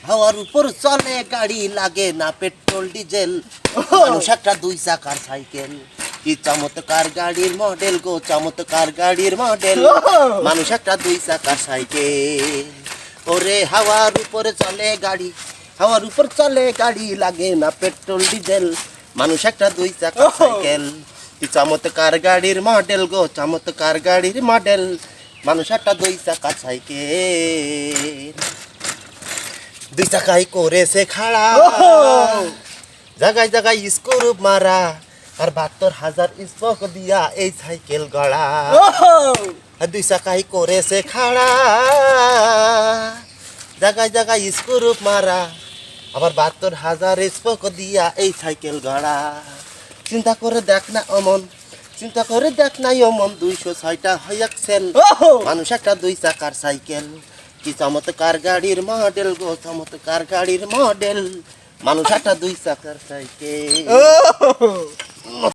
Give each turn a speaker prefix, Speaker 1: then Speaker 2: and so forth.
Speaker 1: হাওয়ার উপর চলে গাড়ি, লাগে না পেট্রোল ডিজেল। মানুষ একটা 2 চাকার সাইকেল। কি চমৎকার গাড়ির মডেল গো, চমৎকার গাড়ির মডেল। মানুষ একটা 2 চাকার সাইকেল। ওরে হাওয়ার উপরে চলে গাড়ি, হাওয়ার উপর চলে গাড়ি, লাগে না পেট্রোল ডিজেল। মানুষ একটা 2 চাকার সাইকেল। কি চমৎকার গাড়ির মডেল গো, চমৎকার গাড়ির মডেল। মানুষ একটা 2 চাকার সাইকেল। 2 চাকায় করেছে খাড়া, জায়গায় জায়গায় স্ক্রু মারা, আর 72,000 স্পোক দিয়া এই সাইকেল গড়া। 2 চাকায় করেছে খাড়া, জায়গায় জায়গায় স্ক্রু মারা, আবার 72,000 স্পোক দিয়া এই সাইকেল গড়া। চিন্তা করে দেখ না অমন, চিন্তা করে দেখ না অমন, 206টা হইয়াছেন। মানুষ একটা 2 চাকার সাইকেল। কি চমৎকার গাড়ির মডেল গো, চমৎকার গাড়ির মডেল। মানুষ একটা 2 চাকার সাইকেল।